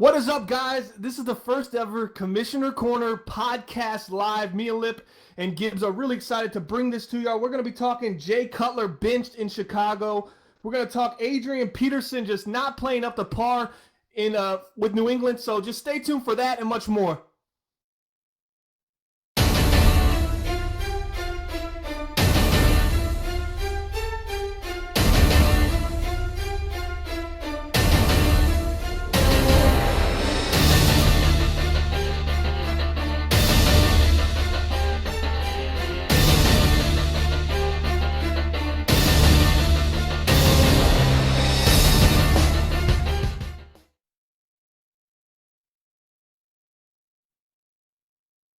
What is up, guys? This is the first ever Commissioner Corner podcast live. Me and Lipp and Gibbs are really excited to bring this to y'all. We're going to be talking Jay Cutler benched in Chicago. We're going to talk Adrian Peterson just not playing up to par with New England. So just stay tuned for that and much more.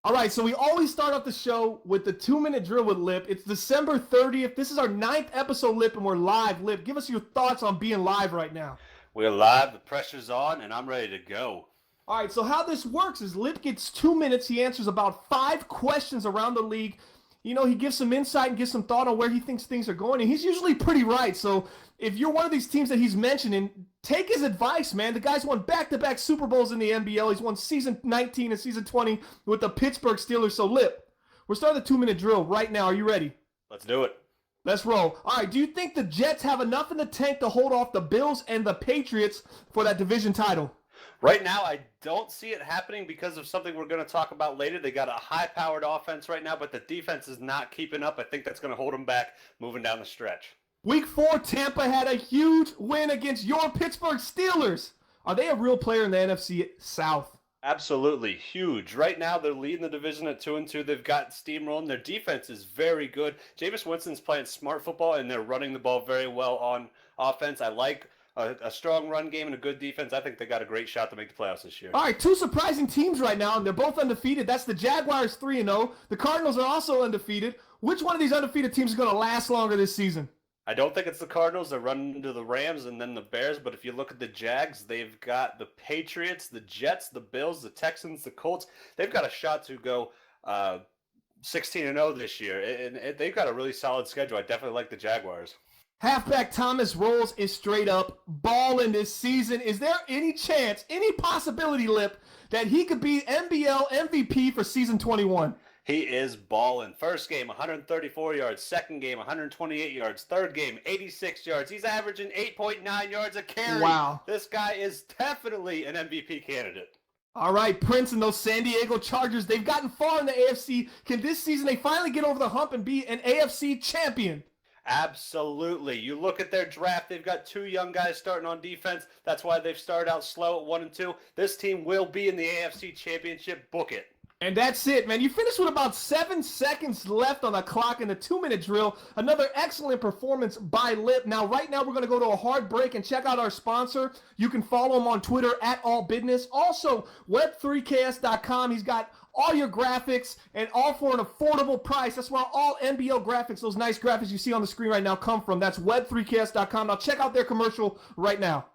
All right, so we always start off the show with the 2-minute drill with Lipp. It's December 30th. This is our 9th episode, Lipp, and we're live. Lipp, give us your thoughts on being live right now. We're live, the pressure's on, and I'm ready to go. All right, so how this works is Lipp gets 2 minutes. He answers about 5 questions around the league. You know, he gives some insight and gives some thought on where he thinks things are going, and he's usually pretty right. So if you're one of these teams that he's mentioning, take his advice, man. The guy's won back-to-back Super Bowls in the NBL. He's won season 19 and season 20 with the Pittsburgh Steelers. So, Lipp, we're starting the 2-minute drill right now. Are you ready? Let's do it. Let's roll. All right, do you think the Jets have enough in the tank to hold off the Bills and the Patriots for that division title? Right now, I don't see it happening because of something we're going to talk about later. They got a high-powered offense right now, but the defense is not keeping up. I think that's going to hold them back moving down the stretch. Week 4, Tampa had a huge win against your Pittsburgh Steelers. Are they a real player in the NFC South? Absolutely huge. Right now, they're leading the division at 2-2. They've got steam rolling. Their defense is very good. Jameis Winston's playing smart football, and they're running the ball very well on offense. I like a strong run game and a good defense. I think they got a great shot to make the playoffs this year. All right, 2 surprising teams right now, and they're both undefeated. That's the Jaguars 3-0. The Cardinals are also undefeated. Which one of these undefeated teams is going to last longer this season? I don't think it's the Cardinals. They're running into the Rams and then the Bears. But if you look at the Jags, they've got the Patriots, the Jets, the Bills, the Texans, the Colts. They've got a shot to go 16-0 this year. And they've got a really solid schedule. I definitely like the Jaguars. Halfback Thomas Rolls is straight up balling this season. Is there any chance, any possibility, Lipp, that he could be NBL MVP for season 21? He is balling. First game, 134 yards. Second game, 128 yards. Third game, 86 yards. He's averaging 8.9 yards a carry. Wow. This guy is definitely an MVP candidate. All right, Prince and those San Diego Chargers, they've gotten far in the AFC. Can this season they finally get over the hump and be an AFC champion? Absolutely. You look at their draft, they've got 2 young guys starting on defense. That's why they've started out slow at 1 and 2. This team will be in the AFC Championship. Book it. And that's it, man. You finished with about 7 seconds left on the clock in the 2-minute drill. Another excellent performance by Lipp. Now, right now, we're going to go to a hard break and check out our sponsor. You can follow him on Twitter @allbusiness. Also, web3ks.com. He's got all your graphics and all for an affordable price. That's where all NBL graphics, those nice graphics you see on the screen right now, come from. That's web3ks.com. Now, check out their commercial right now.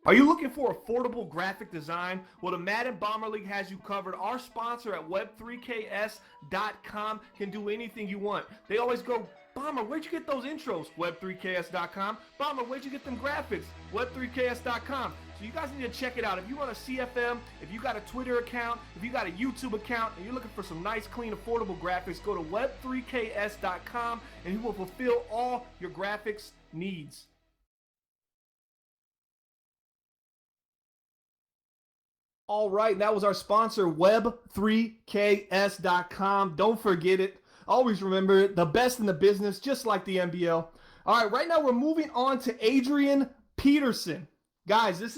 Are you looking for affordable graphic design? Well, the Madden Bomber League has you covered. Our sponsor at web3ks.com can do anything you want. They always go, Bomber, where'd you get those intros? Web3ks.com. Bomber, where'd you get them graphics? Web3ks.com. So you guys need to check it out. If you run a CFM, if you got a Twitter account, if you got a YouTube account, and you're looking for some nice, clean, affordable graphics, go to web3ks.com and he will fulfill all your graphics needs. All right, that was our sponsor, web3ks.com. Don't forget it. Always remember it. The best in the business, just like the NBL. All right, right now we're moving on to Adrian Peterson. Guys, this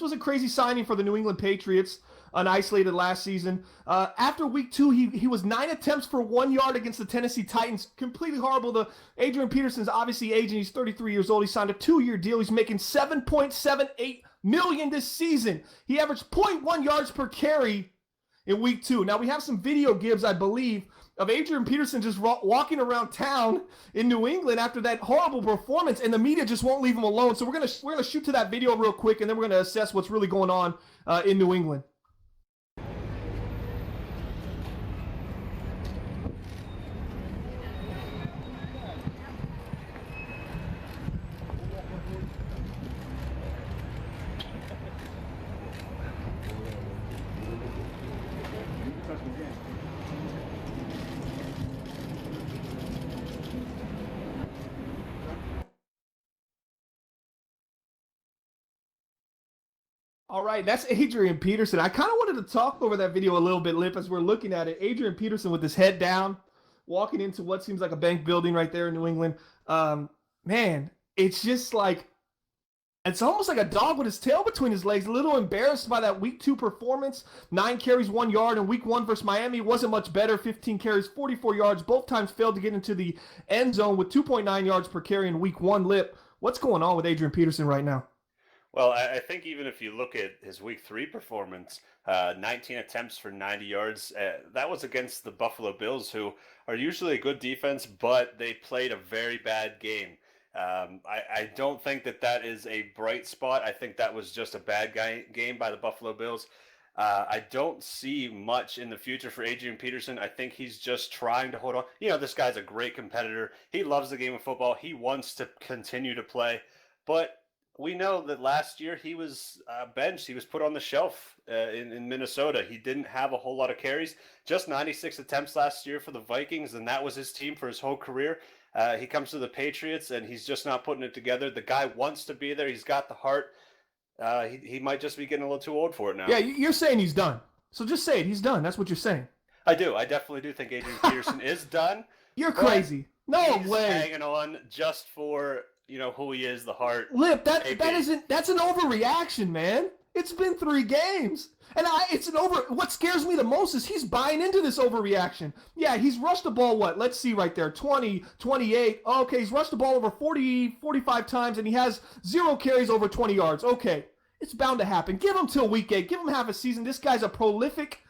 was a crazy signing for the New England Patriots, isolated last season. After week 2, he was 9 attempts for 1 yard against the Tennessee Titans. Completely horrible. Adrian Peterson's obviously aging. He's 33 years old. He signed a 2-year deal. He's making $7.78 million this season. He averaged 0.1 yards per carry in week 2. Now, we have some video, Gibbs, I believe, of Adrian Peterson just walking around town in New England after that horrible performance, and the media just won't leave him alone. So we're gonna shoot to that video real quick, and then we're gonna assess what's really going on in New England. All right, that's Adrian Peterson. I kind of wanted to talk over that video a little bit, Lip, as we're looking at it. Adrian Peterson with his head down, walking into what seems like a bank building right there in New England. Man, it's just like it's almost like a dog with his tail between his legs. A little embarrassed by that week 2 performance. 9 carries, 1 yard. And week 1 versus Miami wasn't much better. 15 carries, 44 yards. Both times failed to get into the end zone with 2.9 yards per carry in week 1. Lip, what's going on with Adrian Peterson right now? Well, I think even if you look at his week 3 performance, 19 attempts for 90 yards, that was against the Buffalo Bills, who are usually a good defense, but they played a very bad game. I don't think that is a bright spot. I think that was just a bad game by the Buffalo Bills. I don't see much in the future for Adrian Peterson. I think he's just trying to hold on. This guy's a great competitor. He loves the game of football. He wants to continue to play. But we know that last year he was benched. He was put on the shelf in Minnesota. He didn't have a whole lot of carries. Just 96 attempts last year for the Vikings, and that was his team for his whole career. He comes to the Patriots, and he's just not putting it together. The guy wants to be there. He's got the heart. He might just be getting a little too old for it now. Yeah, you're saying he's done. So just say it. He's done. That's what you're saying. I do. I definitely do think Adrian Peterson is done. You're crazy. No he's way. Hanging on just for who he is, the heart. Lip, that's an overreaction, man. It's been 3 games. And what scares me the most is he's buying into this overreaction. Yeah, he's rushed the ball, let's see right there, 20, 28. Okay, he's rushed the ball over 40, 45 times, and he has 0 carries over 20 yards. Okay, it's bound to happen. Give him till week 8. Give him half a season. This guy's a prolific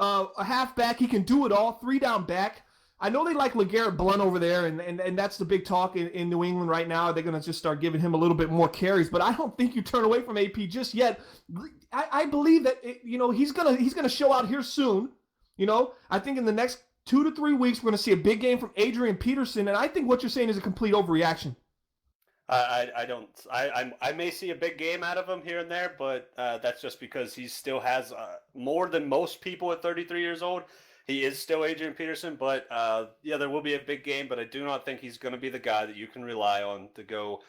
a halfback. He can do it all, 3-down back. I know they like LeGarrette Blount over there, and that's the big talk in New England right now. They're going to just start giving him a little bit more carries, but I don't think you turn away from AP just yet. I believe that he's gonna show out here soon. I think in the next 2 to 3 weeks we're going to see a big game from Adrian Peterson, and I think what you're saying is a complete overreaction. I may see a big game out of him here and there, but that's just because he still has more than most people at 33 years old. He is still Adrian Peterson, but there will be a big game, but I do not think he's going to be the guy that you can rely on to go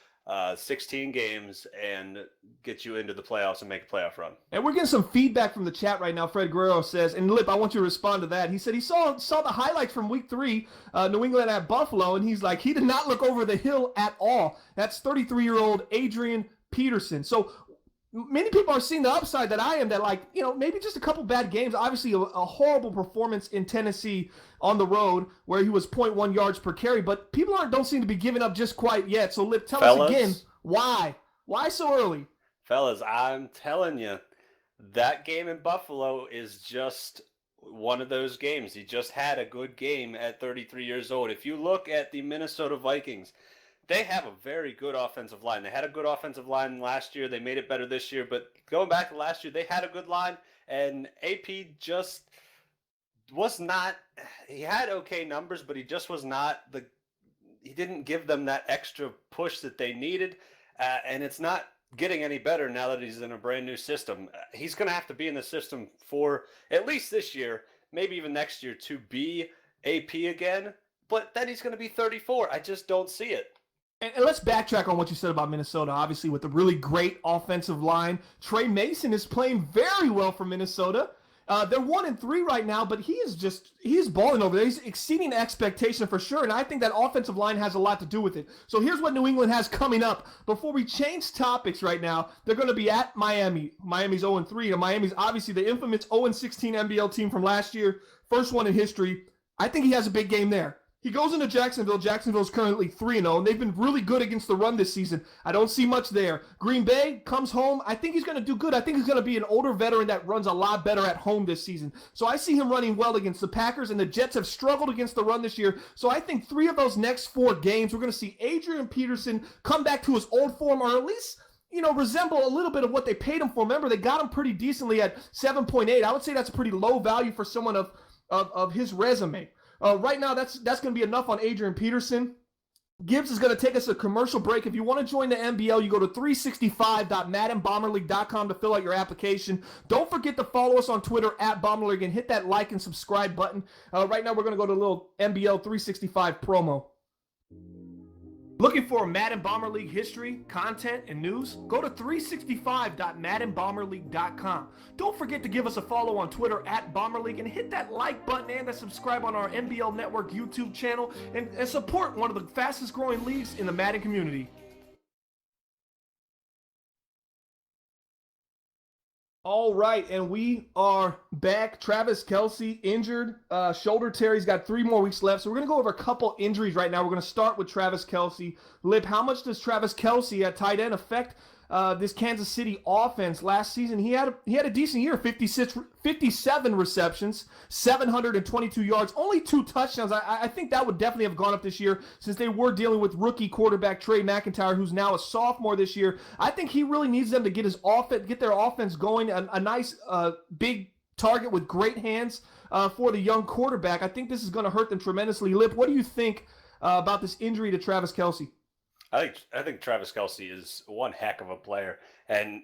16 games and get you into the playoffs and make a playoff run. And we're getting some feedback from the chat right now. Fred Guerrero says, and Lip, I want you to respond to that. He said he saw the highlights from week 3, New England at Buffalo, and he's like, he did not look over the hill at all. That's 33-year-old Adrian Peterson. So many people are seeing the upside that I am, that maybe just a couple bad games. Obviously, a horrible performance in Tennessee on the road where he was 0.1 yards per carry, but people don't seem to be giving up just quite yet. So, Lip, tell us again, why? Why so early? Fellas, I'm telling you, that game in Buffalo is just one of those games. He just had a good game at 33 years old. If you look at the Minnesota Vikings, they have a very good offensive line. They had a good offensive line last year. They made it better this year. But going back to last year, they had a good line. And AP just was not – he had okay numbers, but he just was not he didn't give them that extra push that they needed. And it's not getting any better now that he's in a brand new system. He's going to have to be in the system for at least this year, maybe even next year, to be AP again. But then he's going to be 34. I just don't see it. And let's backtrack on what you said about Minnesota, obviously, with a really great offensive line. Trey Mason is playing very well for Minnesota. They're 1-3 right now, but he's balling over there. He's exceeding expectation for sure, and I think that offensive line has a lot to do with it. So here's what New England has coming up. Before we change topics right now, they're going to be at Miami. Miami's 0-3, and Miami's obviously the infamous 0-16 NBL team from last year, first one in history. I think he has a big game there. He goes into Jacksonville. Jacksonville's currently 3-0, and they've been really good against the run this season. I don't see much there. Green Bay comes home. I think he's going to do good. I think he's going to be an older veteran that runs a lot better at home this season. So I see him running well against the Packers, and the Jets have struggled against the run this year. So I think 3 of those next 4 games, we're going to see Adrian Peterson come back to his old form, or at least resemble a little bit of what they paid him for. Remember, they got him pretty decently at 7.8. I would say that's a pretty low value for someone of his resume. Right now, that's going to be enough on Adrian Peterson. Gibbs is going to take us a commercial break. If you want to join the NBL, you go to 365.maddenbomberleague.com to fill out your application. Don't forget to follow us on Twitter at Bomberleague and hit that like and subscribe button. Right now, we're going to go to a little NBL 365 promo. Looking for Madden Bomber League history, content, and news? Go to 365.maddenbomberleague.com. Don't forget to give us a follow on Twitter at Bomber League and hit that like button and that subscribe on our NBL Network YouTube channel and support one of the fastest growing leagues in the Madden community. All right, and we are back. Travis Kelce injured, shoulder tear. He's got 3 more weeks left. So we're going to go over a couple injuries right now. We're going to start with Travis Kelce. Lipp, how much does Travis Kelce at tight end affect this Kansas City offense? Last season, he had a decent year, 57 receptions, 722 yards, only 2 touchdowns. I think that would definitely have gone up this year since they were dealing with rookie quarterback Trey McIntyre, who's now a sophomore this year. I think he really needs them to get their offense going, a nice big target with great hands for the young quarterback. I think this is going to hurt them tremendously. Lipp, what do you think about this injury to Travis Kelce? I think Travis Kelce is one heck of a player, and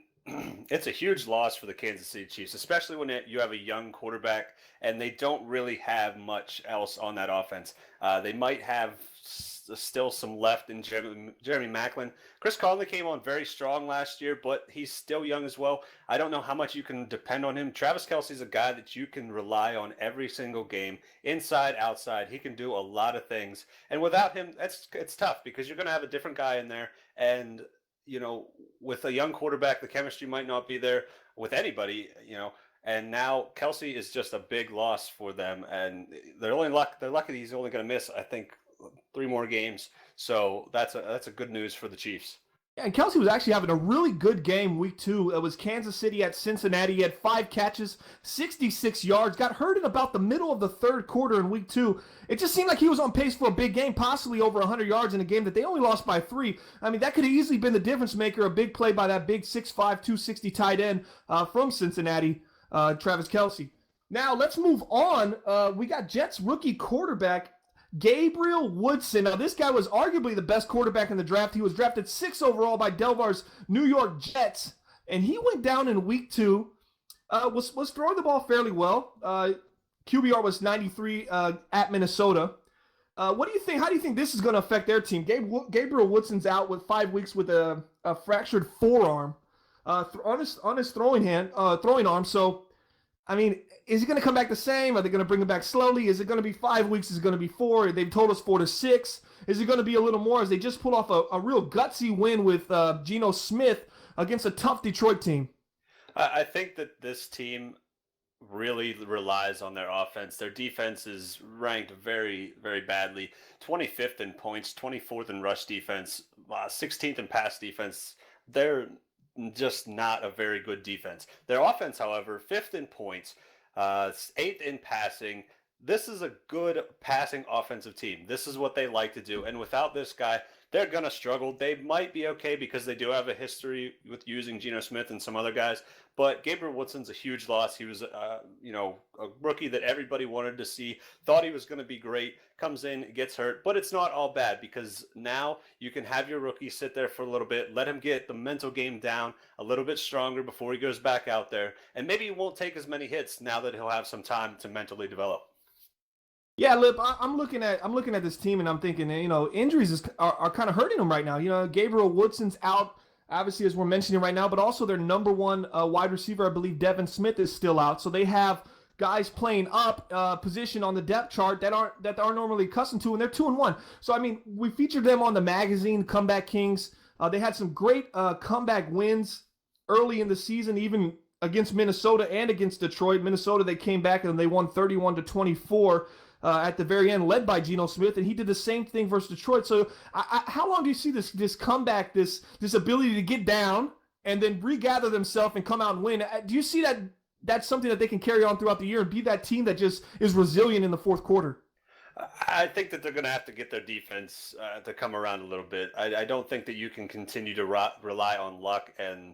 it's a huge loss for the Kansas City Chiefs, especially when you have a young quarterback and they don't really have much else on that offense. They might have still some left in Jeremy Maclin. Chris Conley came on very strong last year, but he's still young as well. I don't know how much you can depend on him. Travis Kelce is a guy that you can rely on every single game, inside, outside. He can do a lot of things. And without him, it's tough because you're going to have a different guy in there. And, with a young quarterback, the chemistry might not be there with anybody, And now Kelce is just a big loss for them. And they're lucky he's only going to miss, I think, 3 more games. So that's a good news for the Chiefs. Yeah, and Kelce was actually having a really good game week 2. It was Kansas City at Cincinnati. He had 5 catches, 66 yards, got hurt in about the middle of the 3rd quarter in week 2. It just seemed like he was on pace for a big game, possibly over 100 yards in a game that they only lost by 3. I mean, that could have easily been the difference maker, a big play by that big 6'5", 260 tight end from Cincinnati, Travis Kelce. Now, let's move on. We got Jets rookie quarterback Gabriel Woodson. Now, this guy was arguably the best quarterback in the draft. He was drafted 6th overall by Delvar's New York Jets, and he went down in week 2. Was throwing the ball fairly well. QBR was 93 at Minnesota. What do you think? How do you think this is going to affect their team? Gabriel Woodson's out with 5 weeks with a fractured forearm on his throwing arm. So, I mean, is he going to come back the same? Are they going to bring him back slowly? Is it going to be 5 weeks? Is it going to be 4? They've told us 4 to 6. Is it going to be a little more as they just pulled off a real gutsy win with Geno Smith against a tough Detroit team? I think that this team really relies on their offense. Their defense is ranked very, very badly. 25th in points, 24th in rush defense, 16th in pass defense. They're just not a very good defense. Their offense, however, 5th in points, 8th in passing. This is a good passing offensive team. This is what they like to do. And without this guy, they're going to struggle. They might be okay because they do have a history with using Geno Smith and some other guys. But Gabriel Woodson's a huge loss. He was, a rookie that everybody wanted to see, thought he was going to be great, comes in, gets hurt. But it's not all bad because now you can have your rookie sit there for a little bit, let him get the mental game down a little bit stronger before he goes back out there. And maybe he won't take as many hits now that he'll have some time to mentally develop. Yeah, Lipp, I'm looking at this team and I'm thinking, injuries are kind of hurting them right now. Gabriel Woodson's out, obviously, as we're mentioning right now, but also their number 1 wide receiver, I believe Devin Smith, is still out. So they have guys playing up position on the depth chart that aren't normally accustomed to, and they're 2-1. So I mean, we featured them on the magazine Comeback Kings. They had some great comeback wins early in the season, even against Minnesota and against Detroit. Minnesota, they came back and they won 31-24. At the very end, led by Geno Smith, and he did the same thing versus Detroit. So how long do you see this comeback, this ability to get down and then regather themselves and come out and win? Do you see that's something that they can carry on throughout the year and be that team that just is resilient in the 4th quarter? I think that they're going to have to get their defense to come around a little bit. I don't think that you can continue to rely on luck and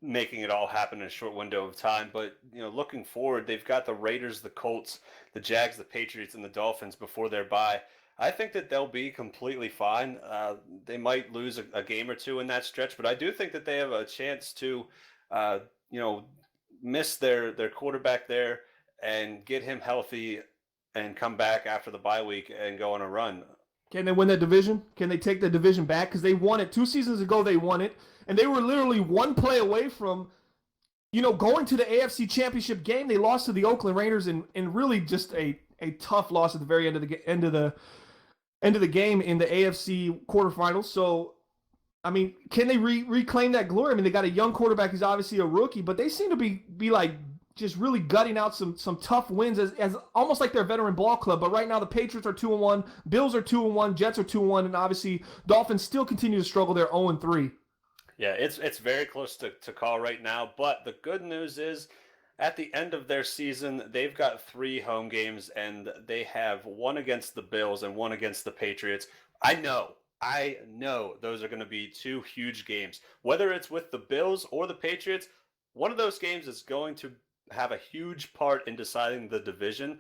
making it all happen in a short window of time. But, looking forward, they've got the Raiders, the Colts, the Jags, the Patriots, and the Dolphins before their bye. I think that they'll be completely fine. They might lose a game or 2 in that stretch, but I do think that they have a chance to, miss their quarterback there and get him healthy and come back after the bye week and go on a run. Can they win that division? Can they take the division back? Because they won it 2 seasons ago. They won it, and they were literally one play away from, going to the AFC Championship game. They lost to the Oakland Raiders in really just a tough loss at the very end of the game in the AFC quarterfinals. So, I mean, can they reclaim that glory? I mean, they got a young quarterback. He's obviously a rookie, but they seem to be like just really gutting out some tough wins as almost like their veteran ball club. But right now the Patriots are 2-1, Bills are 2-1, Jets are 2-1, and obviously Dolphins still continue to struggle. They're 0-3. Yeah, it's very close to call right now. But the good news is, at the end of their season, they've got 3 home games, and they have 1 against the Bills and 1 against the Patriots. I know those are going to be 2 huge games. Whether it's with the Bills or the Patriots, one of those games is going to have a huge part in deciding the division.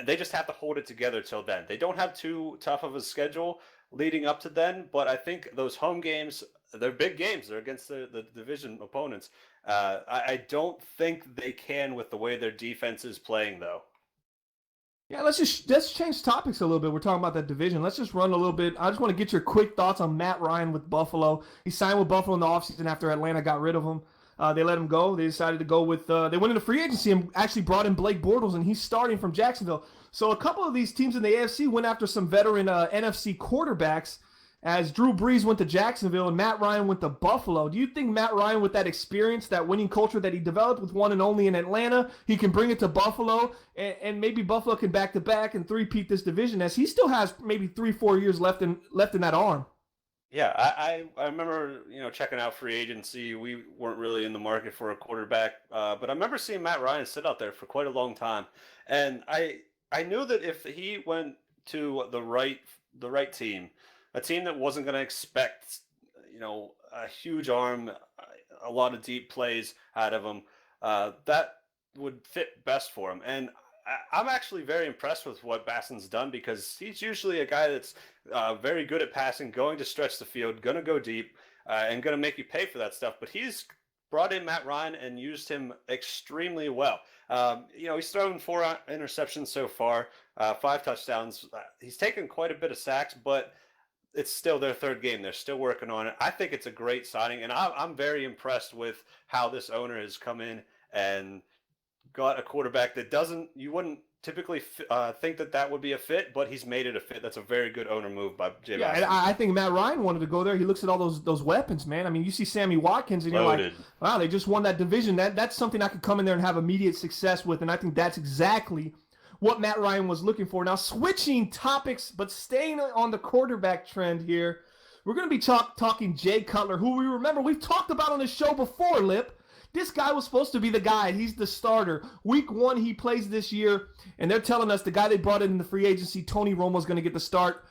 They just have to hold it together till then. They don't have too tough of a schedule leading up to then, but I think those home games, they're big games. They're against the division opponents. I don't think they can with the way their defense is playing, though. Yeah, let's change topics a little bit. We're talking about that division. Let's just run a little bit. I just want to get your quick thoughts on Matt Ryan with Buffalo. He signed with Buffalo in the offseason after Atlanta got rid of him. They let him go. They decided to go with they went into free agency and actually brought in Blake Bortles, and he's starting from Jacksonville. So a couple of these teams in the AFC went after some veteran NFC quarterbacks, as Drew Brees went to Jacksonville and Matt Ryan went to Buffalo. Do you think Matt Ryan, with that experience, that winning culture that he developed with one and only in Atlanta, he can bring it to Buffalo, and maybe Buffalo can back-to-back and three-peat this division, as he still has maybe 3-4 years left in that arm? Yeah, I remember, checking out free agency. We weren't really in the market for a quarterback, but I remember seeing Matt Ryan sit out there for quite a long time, and I knew that if he went to the right team, a team that wasn't going to expect, a huge arm, a lot of deep plays out of him, that would fit best for him. And I'm actually very impressed with what Basson's done, because he's usually a guy that's very good at passing, going to stretch the field, going to go deep, and going to make you pay for that stuff. But he's brought in Matt Ryan and used him extremely well. He's thrown 4 interceptions so far, 5 touchdowns. He's taken quite a bit of sacks, but it's still their 3rd game. They're still working on it. I think it's a great signing, and I'm very impressed with how this owner has come in and got a quarterback that you wouldn't typically think that would be a fit, but he's made it a fit. That's a very good owner move by Jay Basson. Yeah, I think Matt Ryan wanted to go there. He looks at all those weapons, man. I mean, you see Sammy Watkins, and you're like, wow, they just won that division. That's something I could come in there and have immediate success with, and I think that's exactly what Matt Ryan was looking for. Now, switching topics, but staying on the quarterback trend here, we're going to be talking Jay Cutler, who we've talked about on the show before, Lipp. This guy was supposed to be the guy. He's the starter. Week 1, he plays this year, and they're telling us the guy they brought in the free agency, Tony Romo, is going to get the start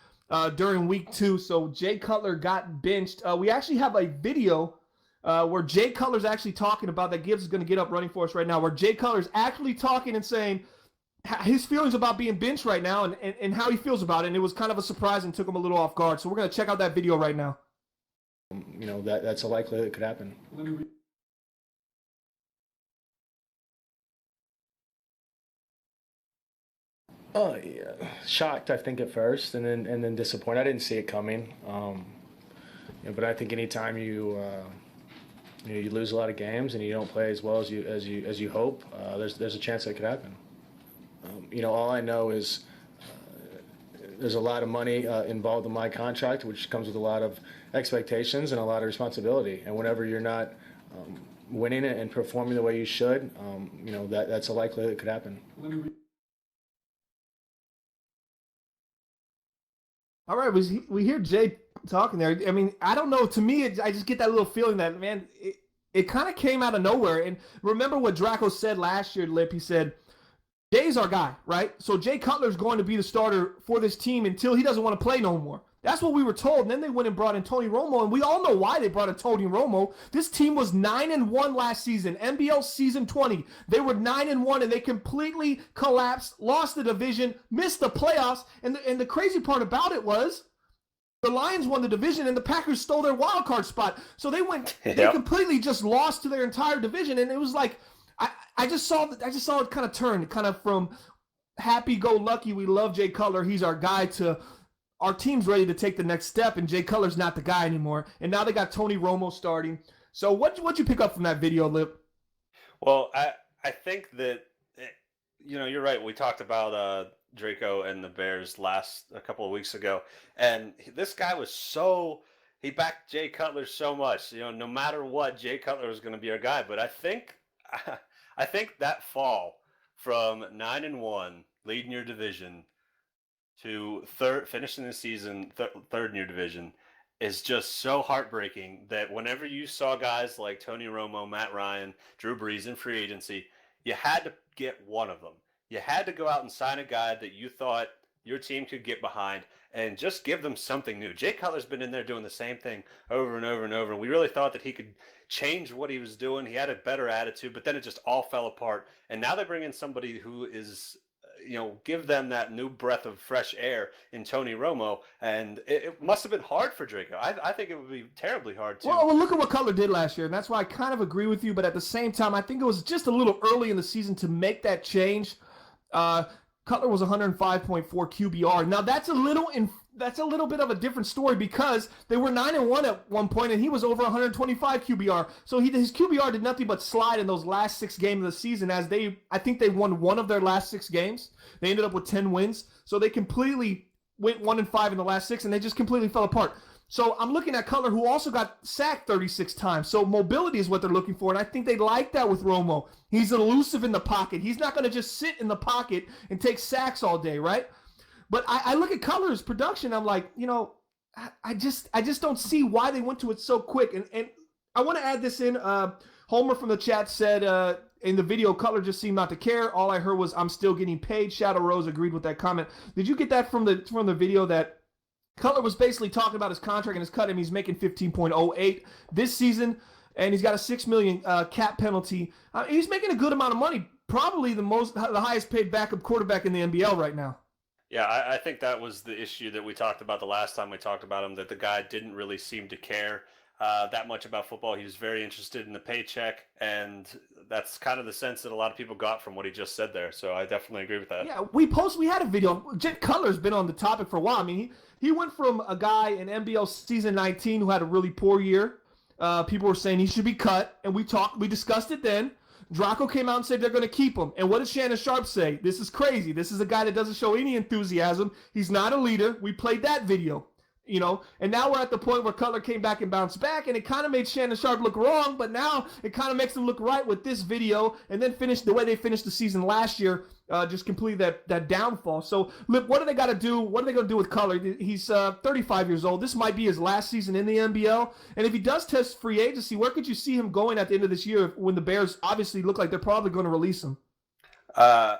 during week 2. So Jay Cutler got benched. We actually have a video where Jay Cutler's actually talking about that. Gibbs is going to get up running for us right now, where Jay Cutler's actually talking and saying his feelings about being benched right now and how he feels about it. And it was kind of a surprise and took him a little off guard. So we're going to check out that video right now. That's a likelihood that could happen. Oh yeah, shocked I think at first, and then disappointed. I didn't see it coming. But I think anytime you lose a lot of games and you don't play as well as you hope, there's a chance that could happen. All I know is there's a lot of money involved in my contract, which comes with a lot of expectations and a lot of responsibility. And whenever you're not winning it and performing the way you should, that's a likelihood that could happen. All right, we hear Jay talking there. I mean, I don't know. To me, I just get that little feeling that, man, it kind of came out of nowhere. And remember what Draco said last year, Lipp. He said, Jay's our guy, right? So Jay Cutler's going to be the starter for this team until he doesn't want to play no more. That's what we were told. And then they went and brought in Tony Romo, and we all know why they brought in Tony Romo. This team was 9-1 last season, NBL season 20. They were 9-1, and they completely collapsed, lost the division, missed the playoffs. And the crazy part about it was the Lions won the division, and the Packers stole their wild card spot. So they they completely just lost to their entire division, and it was like I just saw it kind of turn, kind of from happy-go-lucky, we love Jay Cutler, he's our guy, to our team's ready to take the next step, and Jay Cutler's not the guy anymore. And now they got Tony Romo starting. So what'd you pick up from that video, Lipp? Well, I think that, you're right. We talked about Draco and the Bears a couple of weeks ago, and this guy he backed Jay Cutler so much. No matter what, Jay Cutler was going to be our guy. But I think that fall from 9-1, leading your division, to finishing the season third in your division, is just so heartbreaking that whenever you saw guys like Tony Romo, Matt Ryan, Drew Brees in free agency, you had to get one of them. You had to go out and sign a guy that you thought your team could get behind and just give them something new. Jay Cutler's been in there doing the same thing over and over and over, and we really thought that he could change what he was doing. He had a better attitude, but then it just all fell apart. And now they bring in somebody who is give them that new breath of fresh air in Tony Romo, and it must have been hard for Draco. I think it would be terribly hard too. Well, look at what Cutler did last year, and that's why I kind of agree with you, but at the same time, I think it was just a little early in the season to make that change. Cutler was 105.4 QBR. Now, that's a little bit of a different story because they were 9-1 at one point, and he was over 125 QBR. So his QBR did nothing but slide in those last 6 games of the season. I think they won one of their last 6 games. They ended up with 10 wins. So they completely went 1-5 in the last 6, and they just completely fell apart. So I'm looking at Cutler, who also got sacked 36 times. So mobility is what they're looking for, and I think they like that with Romo. He's elusive in the pocket. He's not going to just sit in the pocket and take sacks all day, right? But I look at Cutler's production. I'm like, I just don't see why they went to it so quick. And I want to add this in. Homer from the chat said in the video, Cutler just seemed not to care. All I heard was, "I'm still getting paid." Shadow Rose agreed with that comment. Did you get that from the video that Cutler was basically talking about his contract and his cut him? He's making 15.08 this season, and he's got a $6 million cap penalty. He's making a good amount of money, probably the highest paid backup quarterback in the NBL right now. Yeah, I think that was the issue that we talked about the last time we talked about him, that the guy didn't really seem to care that much about football. He was very interested in the paycheck, and that's kind of the sense that a lot of people got from what he just said there. So I definitely agree with that. Yeah, we had a video. Jay Cutler's been on the topic for a while. I mean, he went from a guy in NBL season 19 who had a really poor year. People were saying he should be cut, and we discussed it then. Draco came out and said they're going to keep him. And what did Shannon Sharp say? This is crazy. This is a guy that doesn't show any enthusiasm. He's not a leader. We played that video. And now we're at the point where Cutler came back and bounced back, and it kind of made Shannon Sharp look wrong, but now it kind of makes him look right with this video, and then finish the way they finished the season last year, just completely that downfall. So, Lipp, what do they got to do? What are they going to do with Cutler? He's 35 years old. This might be his last season in the NBL, and if he does test free agency, where could you see him going at the end of this year when the Bears obviously look like they're probably going to release him? Well,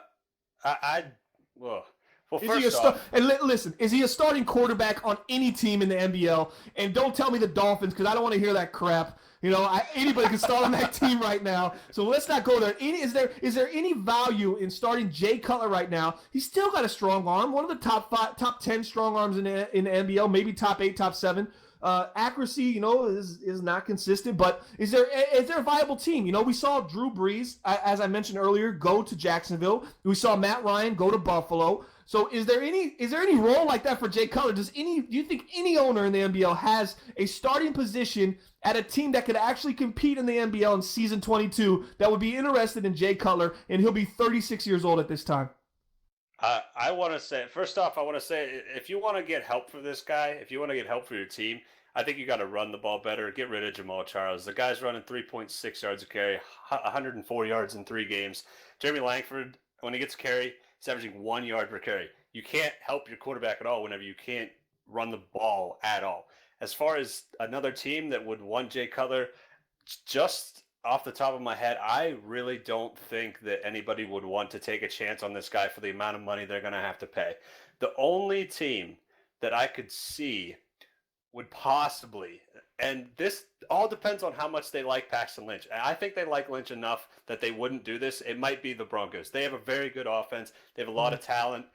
listen, is he a starting quarterback on any team in the NBL? And don't tell me the Dolphins, because I don't want to hear that crap. Anybody can start on that team right now. So let's not go there. Is there any value in starting Jay Cutler right now? He's still got a strong arm, one of the top 10 strong arms in the NBL, maybe top 8, top 7. Accuracy, is not consistent, but is there a viable team? We saw Drew Brees, as I mentioned earlier, go to Jacksonville. We saw Matt Ryan go to Buffalo. So is there any role like that for Jay Cutler? Do you think any owner in the NBL has a starting position at a team that could actually compete in the NBL in season 22 that would be interested in Jay Cutler, and he'll be 36 years old at this time? I want to say, first off, if you want to get help for this guy, if you want to get help for your team, I think you got to run the ball better. Get rid of Jamal Charles. The guy's running 3.6 yards a carry, 104 yards in 3 games. Jeremy Langford, when he gets a carry, he's averaging 1 yard per carry. You can't help your quarterback at all whenever you can't run the ball at all. As far as another team that would want Jay Cutler, just off the top of my head, I really don't think that anybody would want to take a chance on this guy for the amount of money they're going to have to pay. The only team that I could see would possibly, and this all depends on how much they like Paxton Lynch. I think they like Lynch enough that they wouldn't do this. It might be the Broncos. They have a very good offense. They have a lot of talent.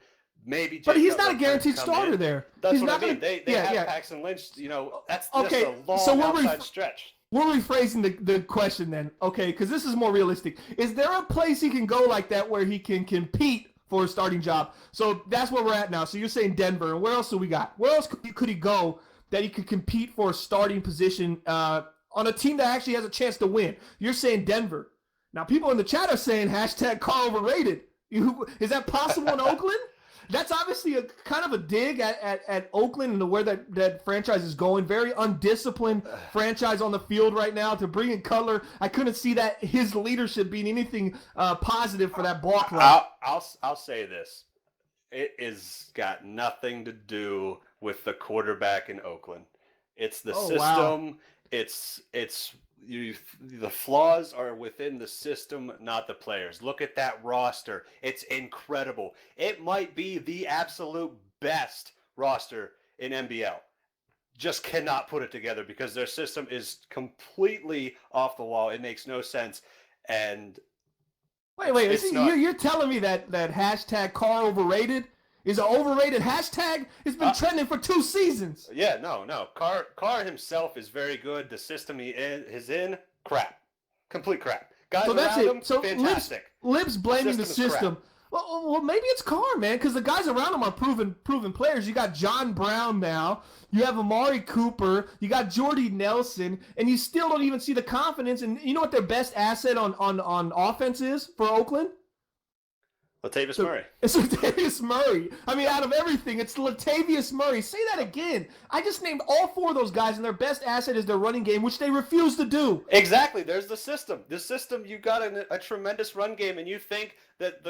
Maybe Jay but he's Cutler not a guaranteed starter there. That's he's what not I mean. They have Paxton Lynch, that's just a long outside stretch. We're rephrasing the question then, okay, because this is more realistic. Is there a place he can go like that where he can compete for a starting job. So that's where we're at now. So you're saying Denver, and where else do we got? Where else could he go that he could compete for a starting position on a team that actually has a chance to win? You're saying Denver. Now people in the chat are saying hashtag Carr overrated. Is that possible in Oakland? That's obviously a kind of a dig at Oakland and where that franchise is going. Very undisciplined franchise on the field right now. To bring in Cutler, I couldn't see that his leadership being anything positive for that ball club. I'll say this: it is got nothing to do with the quarterback in Oakland. It's the system. Wow. The flaws are within the system, not the players. Look at that roster. It's incredible. It might be the absolute best roster in NBL. Just cannot put it together because their system is completely off the wall. It makes no sense. And wait. You're telling me that hashtag Carr overrated is an overrated hashtag? It's been trending for 2 seasons. Yeah, no. Carr himself is very good. The system he is in, crap. Complete crap. Guys so that's around it. him, So fantastic. Lipp's blaming the system. Well, maybe it's Carr, man, because the guys around him are proven players. You got John Brown now. You have Amari Cooper. You got Jordy Nelson, and you still don't even see the confidence. And you know what their best asset on offense is for Oakland? Latavius Murray. It's Latavius Murray. I mean, out of everything, it's Latavius Murray. Say that again. I just named all 4 of those guys, and their best asset is their running game, which they refuse to do. Exactly. There's the system. The system, you got a tremendous run game, and you think that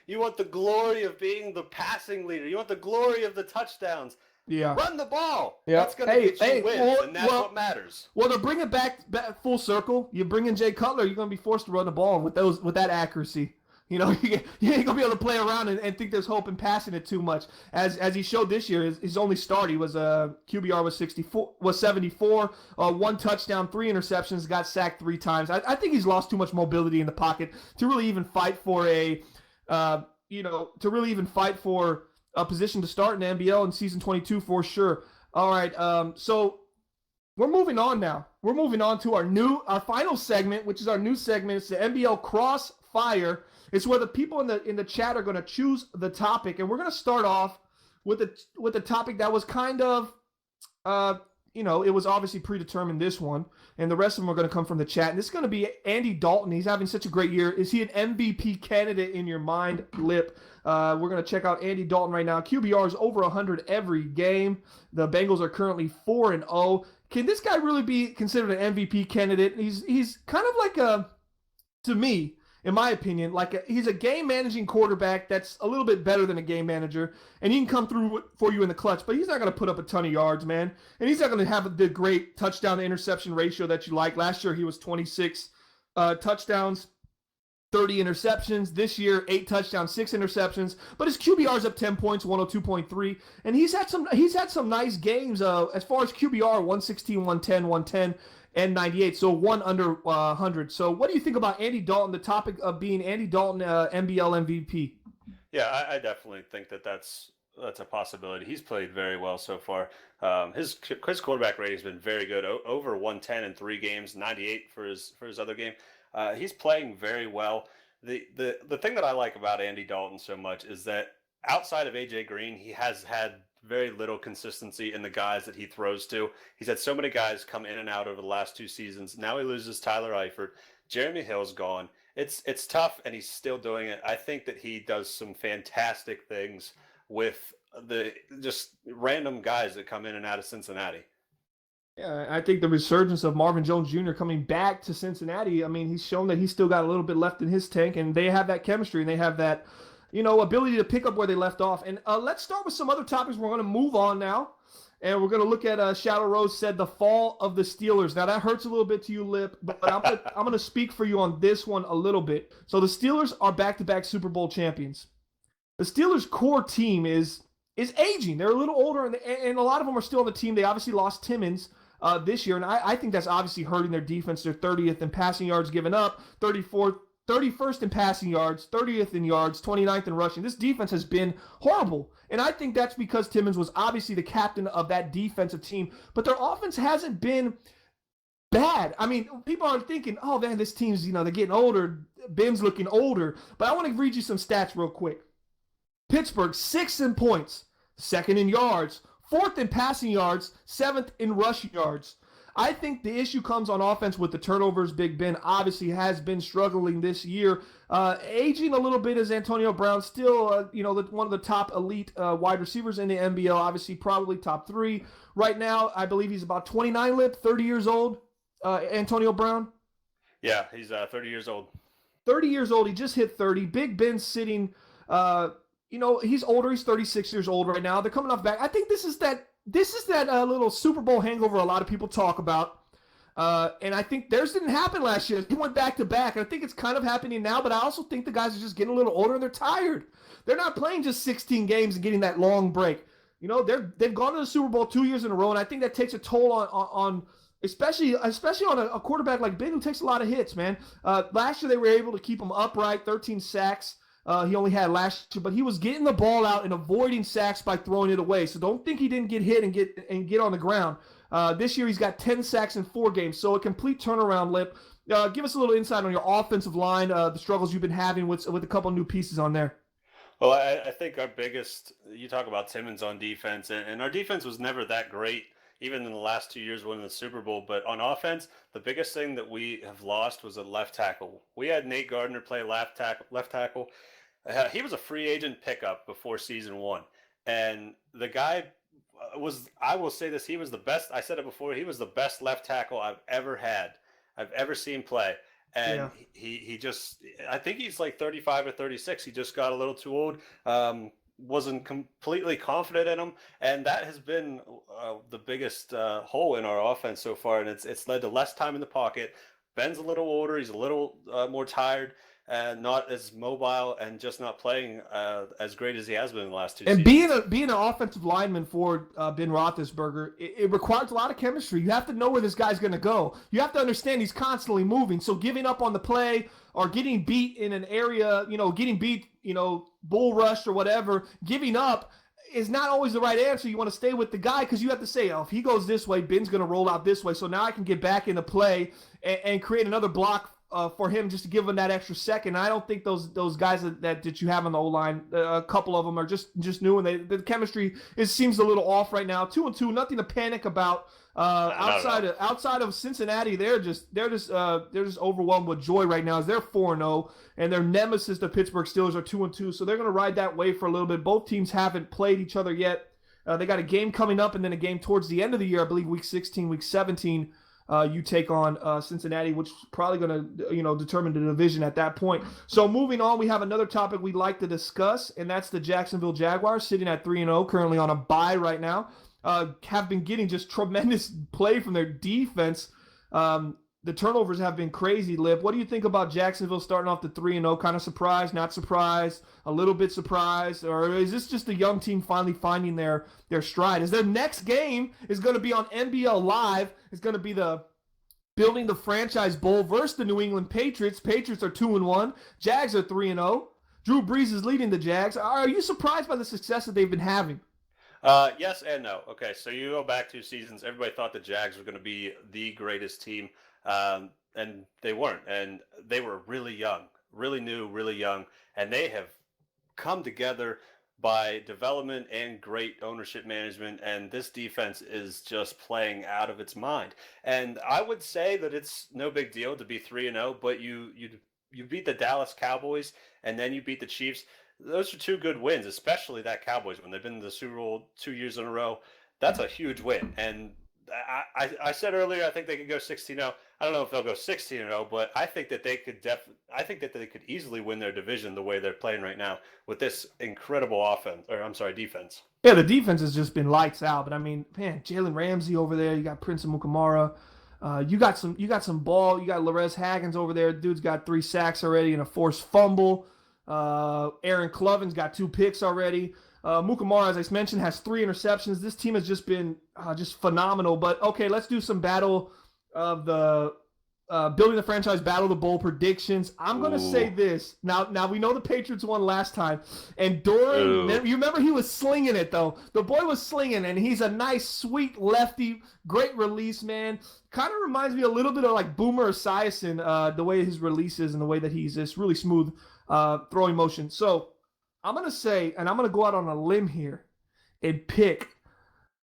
you want the glory of being the passing leader. You want the glory of the touchdowns. Yeah. Run the ball. Yeah. That's going to get you wins, and that's what matters. Well, to bring it back full circle, you bring in Jay Cutler, you're going to be forced to run the ball with that accuracy. You know, you ain't gonna be able to play around and think there's hope in passing it too much. As he showed this year, his only start, he was QBR was 74, 1 touchdown, 3 interceptions, got sacked 3 times. I think he's lost too much mobility in the pocket to really even fight for a position to start in the NBL in season 22 for sure. All right, so we're moving on now. We're moving on to our final segment, which is our new segment. It's the NBL Crossfire. It's where the people in the chat are going to choose the topic, and we're going to start off with the topic that was kind of, it was obviously predetermined, this one, and the rest of them are going to come from the chat. And this is going to be Andy Dalton. He's having such a great year. Is he an MVP candidate in your mind, Lipp? We're going to check out Andy Dalton right now. QBR is over 100 every game. The Bengals are currently 4-0. Can this guy really be considered an MVP candidate? He's kind of like to me, in my opinion, he's a game-managing quarterback that's a little bit better than a game manager, and he can come through for you in the clutch, but he's not going to put up a ton of yards, man, and he's not going to have the great touchdown-to-interception ratio that you like. Last year, he was 26 touchdowns, 30 interceptions. This year, 8 touchdowns, 6 interceptions, but his QBR is up 10 points, 102.3, and he's had some nice games as far as QBR, 116, 110, 110, and 98, so 1 under 100. So what do you think about Andy Dalton, the topic of being Andy Dalton NBL MVP? Yeah, I definitely think that's a possibility. He's played very well so far. His quarterback rating has been very good, over 110 in 3 games, 98 for his other game. He's playing very well. The thing that I like about Andy Dalton so much is that outside of AJ Green, he has had very little consistency in the guys that he throws to. He's had so many guys come in and out over the last 2 seasons. Now he loses Tyler Eifert. Jeremy Hill's gone. It's tough, and he's still doing it. I think that he does some fantastic things with the just random guys that come in and out of Cincinnati. Yeah, I think the resurgence of Marvin Jones Jr. coming back to Cincinnati, I mean, he's shown that he's still got a little bit left in his tank, and they have that chemistry, and they have that ability to pick up where they left off. And let's start with some other topics. We're going to move on now, and we're going to look at Shadow Rose said the fall of the Steelers. Now, that hurts a little bit to you, Lipp, but I'm going to speak for you on this one a little bit. So the Steelers are back-to-back Super Bowl champions. The Steelers' core team is aging. They're a little older, and a lot of them are still on the team. They obviously lost Timmons this year, and I think that's obviously hurting their defense. They're 30th in passing yards given up, 31st in passing yards, 30th in yards, 29th in rushing. This defense has been horrible. And I think that's because Timmons was obviously the captain of that defensive team. But their offense hasn't been bad. I mean, people are thinking, oh, man, this team's, they're getting older. Ben's looking older. But I want to read you some stats real quick. Pittsburgh, 6th in points, 2nd in yards, 4th in passing yards, 7th in rushing yards. I think the issue comes on offense with the turnovers. Big Ben obviously has been struggling this year. Aging a little bit as Antonio Brown, still one of the top elite wide receivers in the NBL, obviously probably top 3. Right now, I believe he's about 29, Lipp, 30 years old, Antonio Brown. Yeah, he's 30 years old. 30 years old, he just hit 30. Big Ben's sitting, he's older, he's 36 years old right now. They're coming off back. I think this is that little Super Bowl hangover a lot of people talk about. And I think theirs didn't happen last year. They went back to back. I think it's kind of happening now, but I also think the guys are just getting a little older and they're tired. They're not playing just 16 games and getting that long break. They've gone to the Super Bowl 2 years in a row, and I think that takes a toll on especially on a quarterback like Ben, who takes a lot of hits, man. Last year they were able to keep him upright, 13 sacks. He only had last year, but he was getting the ball out and avoiding sacks by throwing it away. So don't think he didn't get hit and get on the ground. This year he's got 10 sacks in 4 games, so a complete turnaround, Lipp. Give us a little insight on your offensive line, the struggles you've been having with a couple new pieces on there. Well, I think our biggest, you talk about Timmons on defense, and our defense was never that great, even in the last 2 years winning the Super Bowl. But on offense, the biggest thing that we have lost was a left tackle. We had Nate Gardner play left tackle. He was a free agent pickup before season 1. And the guy I will say this, he was the best. I said it before, he was the best left tackle I've ever seen play. And he just, I think he's like 35 or 36. He just got a little too old. Wasn't completely confident in him. And that has been the biggest hole in our offense so far. And it's led to less time in the pocket. Ben's a little older. He's a little more tired. Not as mobile, and just not playing as great as he has been in the last 2 seasons. And being an offensive lineman for Ben Roethlisberger, it requires a lot of chemistry. You have to know where this guy's going to go. You have to understand he's constantly moving. So giving up on the play or getting beat in an area, bull rushed or whatever, giving up is not always the right answer. You want to stay with the guy because you have to say, if he goes this way, Ben's going to roll out this way. So now I can get back into play and create another block for him, just to give him that extra second. I don't think those guys that you have on the O-line, a couple of them are just new, and the chemistry seems a little off right now. 2-2, nothing to panic about. Outside of Cincinnati, they're just overwhelmed with joy right now, as they're 4-0, and their nemesis, the Pittsburgh Steelers, are 2-2. So they're going to ride that wave for a little bit. Both teams haven't played each other yet. They got a game coming up, and then a game towards the end of the year, I believe week 16, week 17. You take on Cincinnati, which is probably going to, determine the division at that point. So moving on, we have another topic we'd like to discuss, and that's the Jacksonville Jaguars, sitting at 3-0, currently on a bye right now. Have been getting just tremendous play from their defense. The turnovers have been crazy, Lipp. What do you think about Jacksonville starting off the 3-0? Kind of surprised, not surprised, a little bit surprised? Or is this just a young team finally finding their stride? As their next game is going to be on NBL Live. It's going to be the Building the Franchise Bowl versus the New England Patriots. Patriots are 2-1. Jags are 3-0. Drew Brees is leading the Jags. Are you surprised by the success that they've been having? Yes and no. Okay, so you go back 2 seasons. Everybody thought the Jags were going to be the greatest team. And they weren't, and they were really young, really new, really young, and they have come together by development and great ownership management, and this defense is just playing out of its mind. And I would say that it's no big deal to be 3-0, but you beat the Dallas Cowboys, and then you beat the Chiefs. Those are 2 good wins, especially that Cowboys when they've been to the Super Bowl 2 years in a row. That's a huge win, and I said earlier I think they could go 16-0. I don't know if they'll go 16-0, but I think that they could could easily win their division the way they're playing right now with this incredible defense. Yeah, the defense has just been lights out. But I mean, man, Jalen Ramsey over there. You got Prince Amukamara. You got some ball. You got Larez Haggins over there. Dude's got 3 sacks already and a forced fumble. Aaron Cloven's got 2 picks already. Mukamara, as I mentioned, has 3 interceptions. This team has just been just phenomenal. But okay, let's do some battle of the building the franchise, battle the bowl predictions. I'm going to say this. Now we know the Patriots won last time. And Doran, you remember he was slinging it, though. The boy was slinging, and he's a nice, sweet lefty. Great release, man. Kind of reminds me a little bit of like Boomer Esiason, the way his release is and the way that he's this really smooth throwing motion. So I'm going to say, and I'm going to go out on a limb here and pick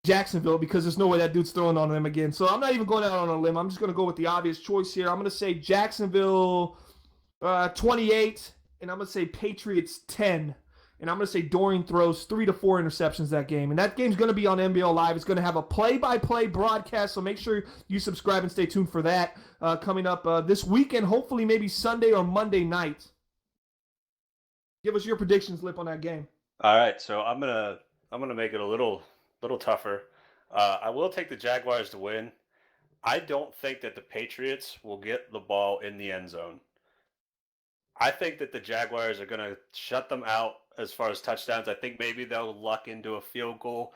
Jacksonville because there's no way that dude's throwing on them again. So I'm not even going out on a limb. I'm just going to go with the obvious choice here. I'm going to say Jacksonville 28, and I'm going to say Patriots 10. And I'm going to say Dorian throws 3 to 4 interceptions that game. And that game's going to be on NBL Live. It's going to have a play-by-play broadcast, so make sure you subscribe and stay tuned for that coming up this weekend, hopefully maybe Sunday or Monday night. Give us your predictions, Lipp, on that game. All right, so I'm gonna make it a little tougher. I will take the Jaguars to win. I don't think that the Patriots will get the ball in the end zone. I think that the Jaguars are going to shut them out as far as touchdowns. I think maybe they'll luck into a field goal,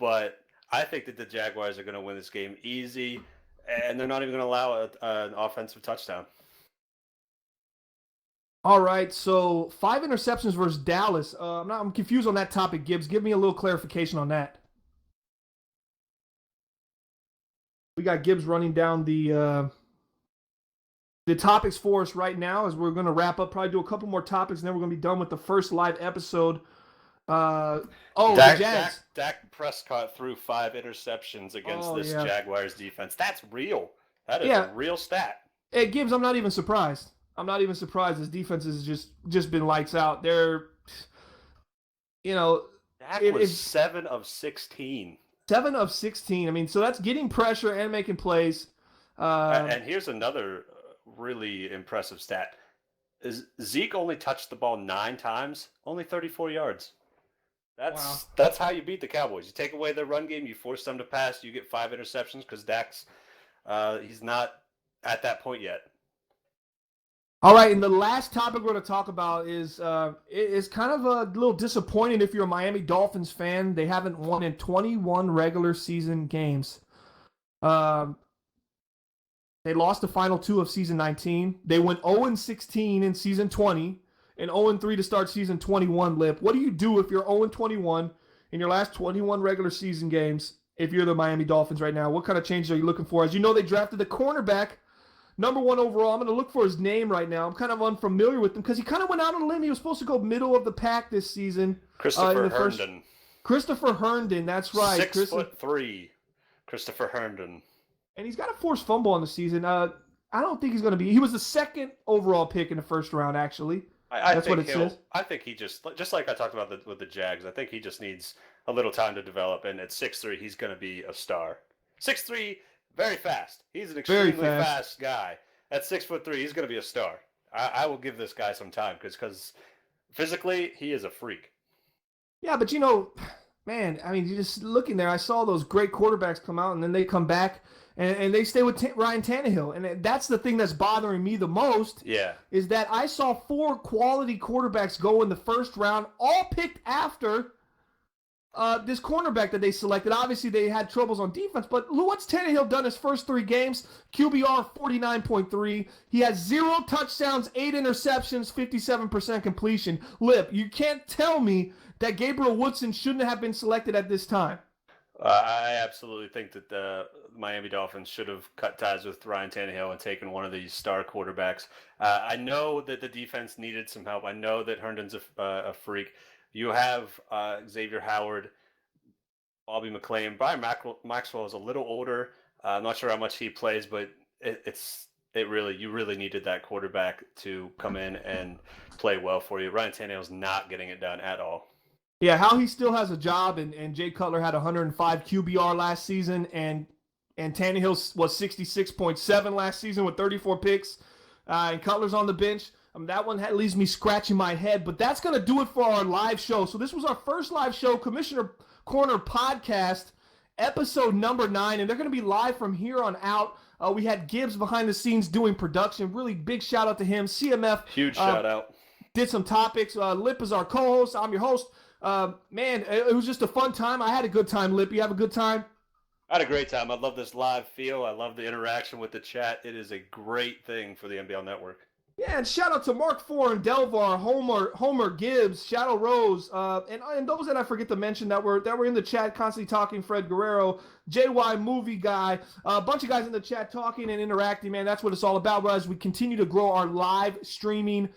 but I think that the Jaguars are going to win this game easy, and they're not even going to allow an offensive touchdown. All right, so 5 interceptions versus Dallas. I'm confused on that topic, Gibbs. Give me a little clarification on that. We got Gibbs running down the topics for us right now as we're going to wrap up, probably do a couple more topics, and then we're going to be done with the first live episode. The Jags. Dak Prescott threw 5 interceptions against this Jaguars defense. That's real. That is a real stat. Hey, Gibbs, I'm not even surprised. This defense has just been lights out. They're, Dak was 7 of 16. 7 of 16. I mean, so that's getting pressure and making plays. And here's another really impressive stat. Zeke only touched the ball 9 times, only 34 yards. That's how you beat the Cowboys. You take away their run game, you force them to pass, you get 5 interceptions because Dak's he's not at that point yet. All right, and the last topic we're going to talk about is kind of a little disappointing if you're a Miami Dolphins fan. They haven't won in 21 regular season games. They lost the final 2 of season 19. They went 0-16 in season 20 and 0-3 to start season 21, Lipp. What do you do if you're 0-21 in your last 21 regular season games if you're the Miami Dolphins right now? What kind of changes are you looking for? As you know, they drafted the cornerback, number 1 overall. I'm going to look for his name right now. I'm kind of unfamiliar with him because he kind of went out on a limb. He was supposed to go middle of the pack this season. Christopher Herndon. Christopher Herndon, that's right. 6'3", Christopher Herndon. And he's got a forced fumble on the season. I don't think he's going to be. He was the 2nd overall pick in the first round, actually. That's what it says. I think he just like I talked about with the Jags, I think he just needs a little time to develop. And at 6'3", he's going to be a star. 6'3", very fast. He's an extremely fast guy. At 6'3", he's going to be a star. I will give this guy some time because physically he is a freak. Yeah, but man, I mean, you just looking there, I saw those great quarterbacks come out and then they come back and they stay with Ryan Tannehill. And that's the thing that's bothering me the most. Yeah. Is that I saw 4 quality quarterbacks go in the first round, all picked after this cornerback that they selected. Obviously, they had troubles on defense, but what's Tannehill done his first 3 games? QBR 49.3. He has 0 touchdowns, 8 interceptions, 57% completion. Lipp, you can't tell me that Gabriel Woodson shouldn't have been selected at this time. I absolutely think that the Miami Dolphins should have cut ties with Ryan Tannehill and taken one of these star quarterbacks. I know that the defense needed some help. I know that Herndon's a freak. You have Xavier Howard, Bobby McClain. Brian Maxwell is a little older. I'm not sure how much he plays, but you really needed that quarterback to come in and play well for you. Ryan Tannehill's not getting it done at all. Yeah, how he still has a job, and Jay Cutler had 105 QBR last season, and Tannehill was 66.7 last season with 34 picks, and Cutler's on the bench. That one leaves me scratching my head, but that's going to do it for our live show. So this was our first live show, Commissioner Corner Podcast, episode number 9, and they're going to be live from here on out. We had Gibbs behind the scenes doing production. Really big shout out to him. CMF. Huge shout out. Did some topics. Lipp is our co-host. I'm your host. Man, it was just a fun time. I had a good time, Lipp. You have a good time? I had a great time. I love this live feel. I love the interaction with the chat. It is a great thing for the NBL Network. Yeah, and shout out to Mark Foran, Delvar, Homer Gibbs, Shadow Rose, and those that I forget to mention that were in the chat constantly talking. Fred Guerrero, JY Movie Guy, a bunch of guys in the chat talking and interacting. Man, that's what it's all about. As we continue to grow our live streaming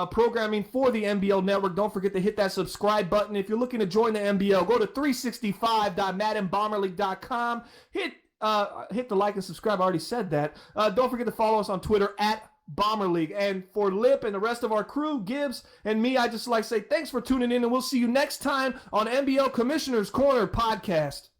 programming for the NBL Network, don't forget to hit that subscribe button. If you're looking to join the NBL, go to 365.maddenbomberleague.com. Hit the like and subscribe. I already said that. Don't forget to follow us on Twitter at Bomber League. And for Lipp and the rest of our crew, Gibbs and me, I just like to say thanks for tuning in, and we'll see you next time on NBL Commissioner's Corner podcast.